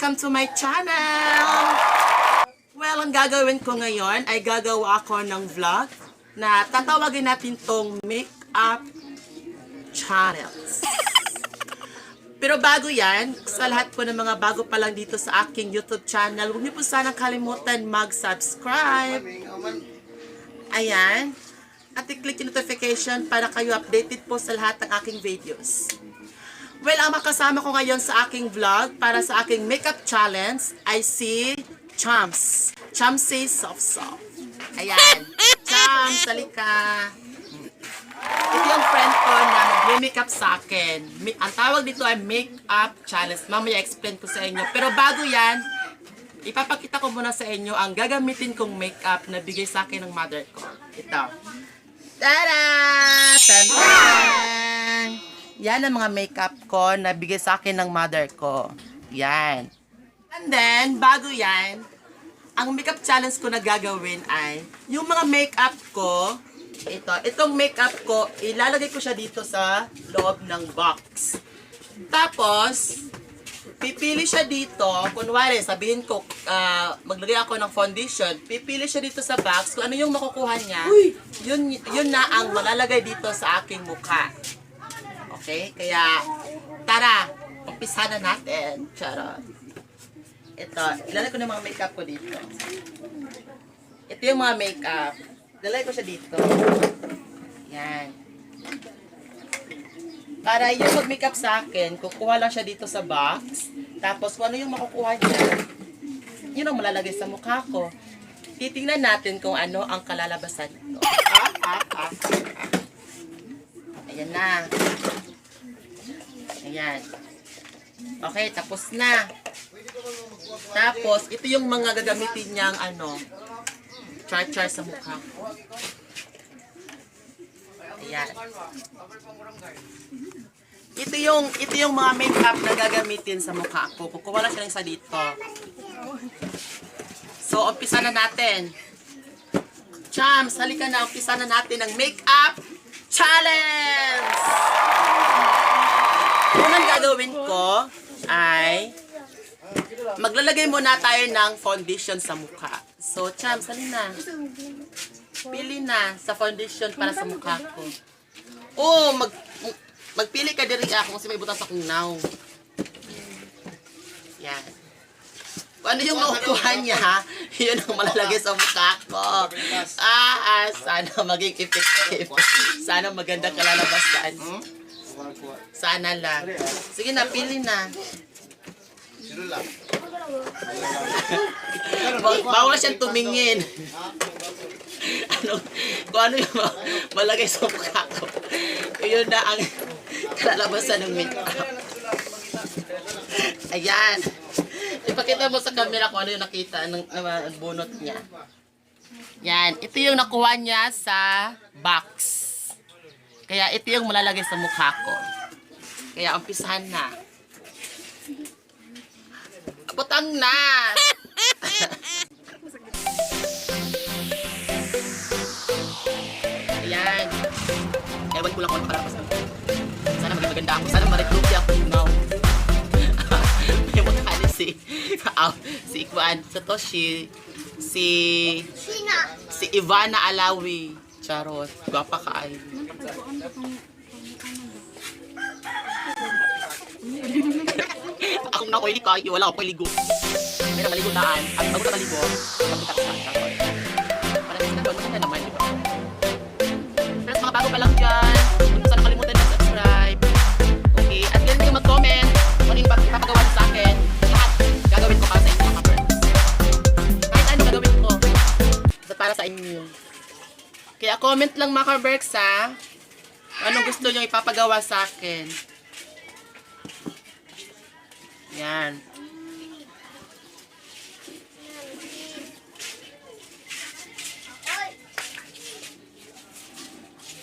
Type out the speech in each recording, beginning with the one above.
welcome to my channel! Well, ang gagawin ko ngayon ay gagawa ako ng vlog na tatawagin natin tong makeup channels. Pero bago yan, sa lahat po ng mga bago pa lang dito sa aking YouTube channel, huwag niyo po sanang kalimutan mag-subscribe. Ayan. At i-click yung notification para kayo updated po sa lahat ng aking videos. Well, ang makasama ko ngayon sa aking vlog para sa aking makeup challenge ay si Chams. Chamsy Soft Soft. Ayan. Chams, salika. Ito yung friend ko na mag-makeup sa akin. Ang tawag dito ay makeup challenge. Mamaya explain ko sa inyo. Pero bago yan, ipapakita ko muna sa inyo ang gagamitin kong makeup na bigay sa akin ng mother ko. Ito. Tada! Tantan! Yan ang mga makeup ko na bigay sa akin ng mother ko. Yan. And then, bago yan, ang makeup challenge ko na gagawin ay, yung mga makeup ko, itong makeup ko, ilalagay ko siya dito sa loob ng box. Tapos, pipili siya dito, kunwari, sabihin ko, maglagay ako ng foundation, pipili siya dito sa box, kung ano yung makukuha niya, yun na ang malalagay dito sa aking mukha. Okay? Kaya, tara, umpisa na natin. Charot. Ito, ilalagay ko na mga makeup ko dito. Ito yung mga makeup. Ilalagay ko siya dito. Yan. Para yung mag-makeup sa akin, kukuha lang siya dito sa box. Tapos, kung ano yung makukuha niya, yun ang malalagay sa mukha ko. Titingnan natin kung ano ang kalalabasan nito. Ayan na. Ayan. Okay, tapos na. Tapos, ito yung mga gagamitin niyang char-char sa mukha. Ayan. Ito yung mga makeup na gagamitin sa mukha ko. Kukuha lang siya ng isa dito. So, umpisa na natin. Chams, halika na. Umpisa na natin ang makeup challenge! Unang gagawin ko ay maglalagay muna tayo ng foundation sa mukha. So, Chams, halin na. Pili na sa foundation para sa mukha ko. Oh, magpili ka diri ako kasi may butas akong now. Yan. Kung ano yung makukuha niya, yun ang malalagay sa mukha ko. Sana maging effective. Sana magandang kalalabasan. Sana lang. Sige na, pili na. Bawal siyang tumingin. Kung ano yung malagay sa mukha ko, yun na ang kalalabasan ng makeup. Ayan. Ipakita mo sa camera kung ano yung nakita ng bunot niya. Yan. Ito yung nakuha niya sa box. Kaya ito yung malalagay sa mukha ko. Kaya umpisahan na. Butang na! Ayan. Ewan ko lang kung ano kalabas ng sana maging maganda ako. Sana ma-recruit ako now. May mukha ni si Ikwan. Satoshi. Si Ivana Alawi. Charot. Gwapa ka ay. Akong nakoy kayo, wala akong ligo. May namaligo daan. At bago na maligo, kapita ko sa charot. Parang sinagawin mo na naman, di ba? Pero mga bago pa lang dyan, huwag sana kalimutan na subscribe. Okay, at ganun kayo mag-comment kung ano yung ipapagawa sa akin. Lahat gagawin ko para sa inyo mga friends. Kahit ano gagawin ko para sa inyo. Kaya comment lang mga ka-Berks ha. Anong gusto nyo ipapagawa sa akin. Yan.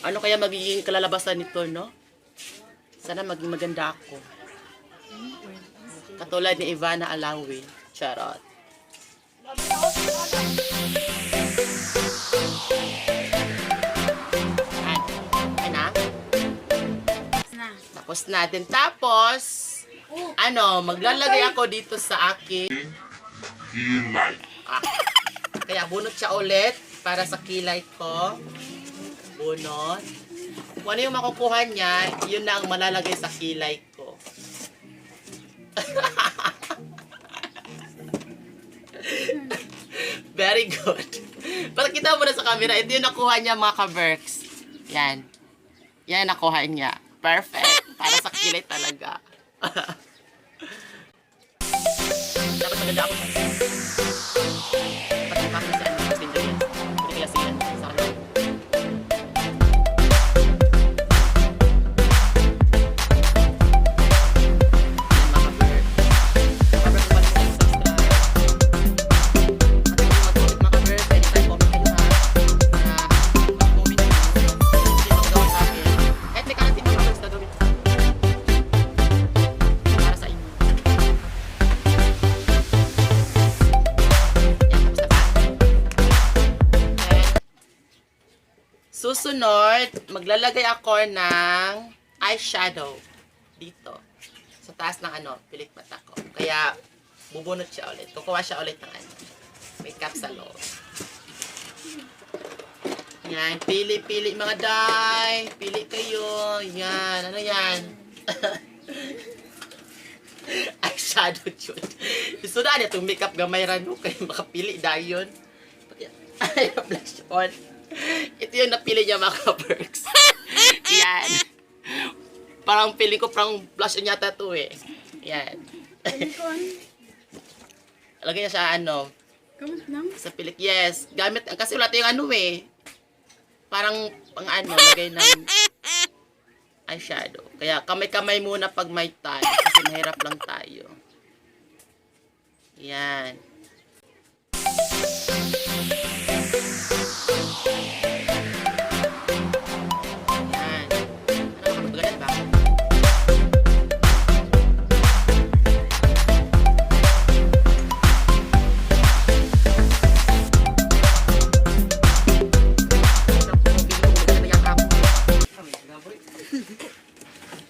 Ano kaya magiging kalalabasan nito, no? Sana maging maganda ako. Katulad ni Ivana Alawi. Charot. Tapos natin. Tapos, maglalagay ako dito sa aking kilay. Kaya bunot siya ulit para sa kilay ko. Bunot. Kung ano yung makukuha niya, yun na ang malalagay sa kilay ko. Very good. Pakita mo na sa camera. Ito yung nakuha niya, mga ka-Berks. Yan. Yan nakuha niya. Perfect. Para sa kilay talaga. Dapat maganda ako. Dapat yung pakita sa ano. Hindi kaya siya. Sa ano. Susunod, maglalagay ako ng eyeshadow dito. Sa taas ng pilik mata ko. Kaya, bubunot siya ulit. Kukuha siya ulit ng makeup sa loob. Yan, pili mga day. Pili kayo. Yan, ano yan? Eyeshadow yun. Gusto na itong makeup gamay rano. Kaya makapili dayon. Ay, blush on. Ito yung napili niya, mga Berks. Yan. Parang feeling ko parang blush on yata to eh. Yan. Lagay niya sa Gamit lang? sa pilik. Yes. Gamit. Kasi wala tayong parang lagay ng eyeshadow. Kaya kamay-kamay muna pag may time. Kasi mahirap lang tayo. Yan.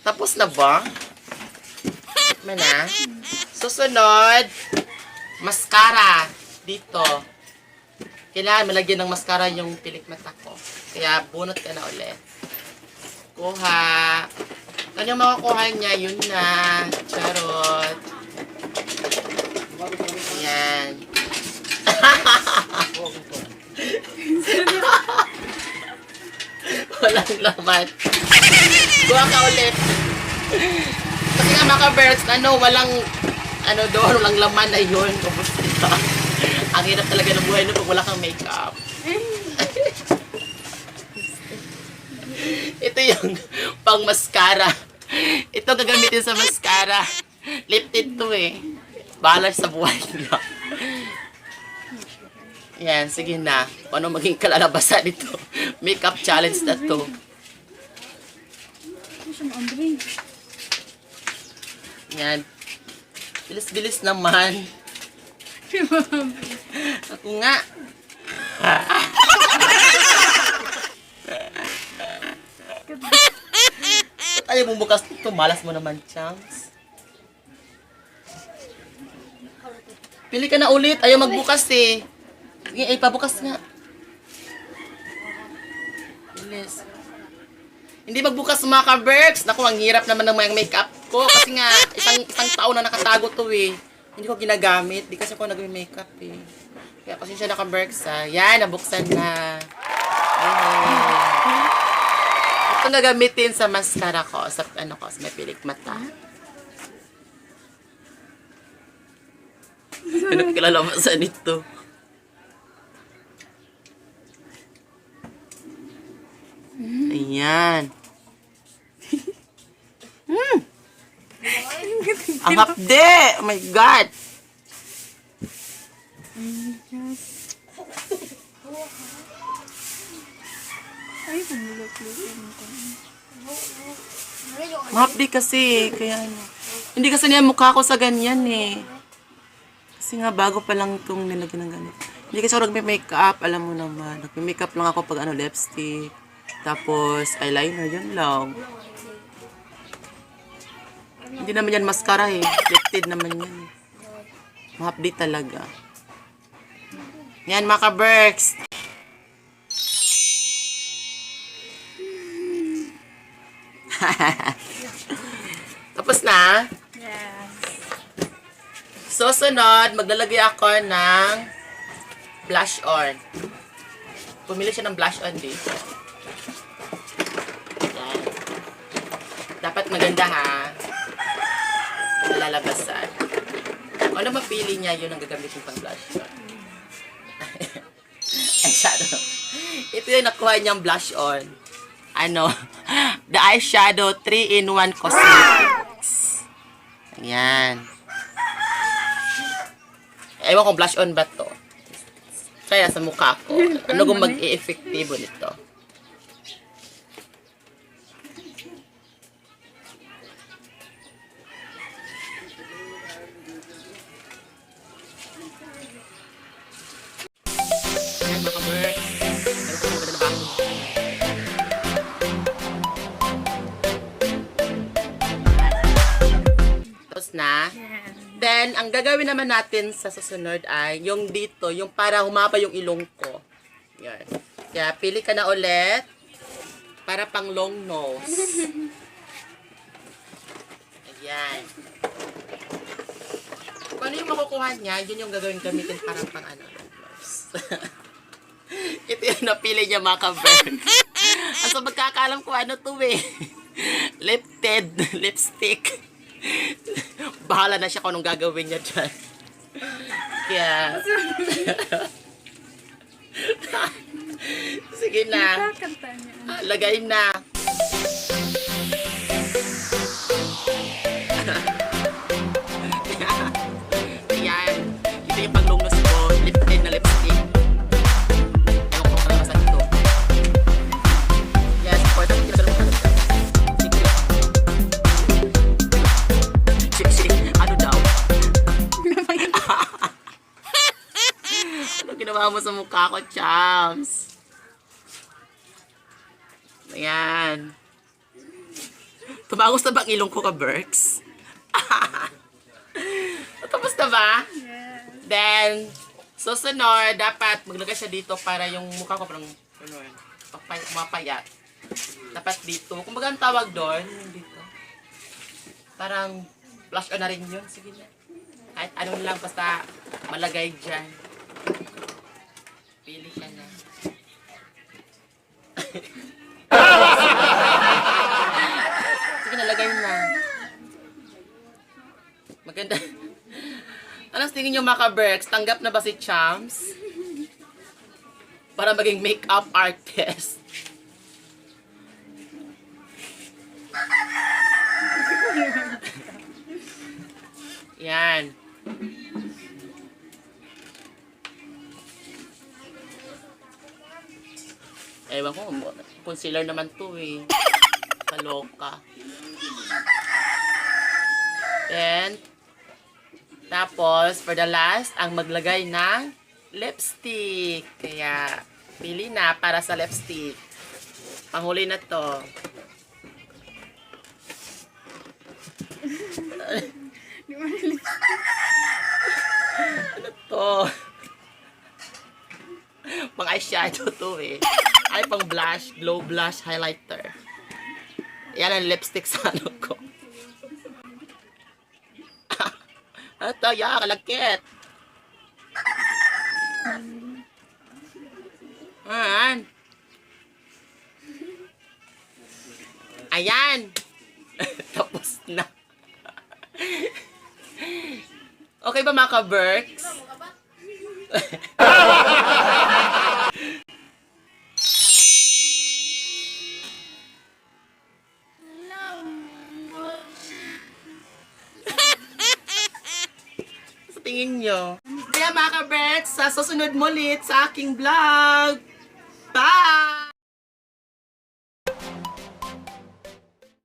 Tapos na ba? Mana? Susunod, mascara dito. Kailangan malagyan ng mascara yung pilik mata ko. Kaya bunot ka na ulit. Kuha. Ano yung makukuha niya? Yun na. Charot. Ayan. Walang laman. Kuha ka ulit. Kasi nga mga Berks, walang, doon, walang laman na yun. Ang hirap talaga ng buhay pag wala kang makeup. Ito yung pang mascara. Ito gagamitin sa mascara. Lip tint to eh. Bahala sa buhay niya. Yan, sige na. Paano maging kalalabasan dito? Makeup challenge na to. Yan. Bilis-bilis naman. Ako nga. Ba't ayaw mong bukas ito? Malas mo naman, Chance. Pili ka na ulit. Ayaw magbukas eh. Sige, pabukas nga. Bilis. Hindi magbukas mga ka-Berks. Naku, ang hirap naman ng mga makeup ko. Kasi nga, isang taon na nakatago to eh. Hindi ko ginagamit. Di kasi ako nag-makeup eh. Kaya kasi siya naka-Berks ha. Yan, nabuksan na. Ito gagamitin sa mascara ko. Sa sa may pilik mata. Ano kilalabasan ito? Ayan. Ang hapde! Oh my God! Ay, pumulot-lot. Mahapdi kasi. Kaya hindi kasi niya mukha ko sa ganyan eh. Kasi nga bago pa lang itong nilagyan ng ganito. Hindi kasi ako nagme-makeup. Alam mo naman. Nagme-makeup lang ako pag lipstick. Tapos eyeliner. Yun lang. Hindi naman yan mascara eh. Lifted naman yan. Mahapdi talaga. Yan mga ka-Berks. Tapos na. Yes. So, sunod, maglalagay ako ng blush on. Pumili siya ng blush on dito. Yan. Dapat maganda ha. Lalabasan. Kung ano mapili niya, yun ang gagamitin pang blush on. Eyeshadow. Ito yung nakuha niyang blush on. Ano? The eyeshadow 3-in-1 Cosmetics. Ayan. Ewan kung blush on ba to. Try na sa mukha ko. Ano kung mag-e-effective nito. Ayan mga ka-Berks. Meron ko maganda na bago. Tapos na. Yes. Then, ang gagawin naman natin sa susunod ay yung dito, yung para humaba yung ilong ko. Yan. Kaya, pili ka na ulit para pang long nose. Ayan. Kung ano yung makukuha niya, yun yung gagamitin para pang ano, long nose. Ito yung napili niya mga ka-Berks. At so, magkakalam ko ano to eh. Lifted lipstick. Bahala na siya kung anong gagawin niya dyan. Kaya... Sige na. Kakanta niya. Lagay na. Ayan. Ito yung panglungnos ko. Lifted na lipstick. Ewan ko kung kalabasan ito. Yes, important. Ano daw? Ano ginawa mo sa mukha ko, Chams? Ayan. Tumangos na ba ang ilong ko ka, Berks? Tapos na ba? Yes. Then, susunod, dapat maglagay siya dito para yung mukha ko parang mapayat. Dapat dito. Kung baga ang tawag doon, yung dito. Parang blush on na rin yun. Sige na. Kahit anong lang, basta malagay dyan. Pili ka na. Sige, nalagay na. Maganda. Anong tingin nyo mga ka-Berks? Tanggap na ba si Chams? Para maging makeup artist. Yan. Ewan ko, concealer naman to eh. Kaloka. Then, tapos, for the last, ang maglagay ng lipstick. Kaya, pili na para sa lipstick. Panghuli na to. Di ba nila? Ano to? Pang eyeshadow to eh. Ay, pang blush, glow blush highlighter. Yan ang lipstick sa ano ko. Ito, ya, kalagkit. Ayan. Ayan. Tapos na. Okay ba mga ka-Berks? Sa tingin nyo? Kaya mga ka-Berks, sa susunod mo ulit sa aking vlog. Bye!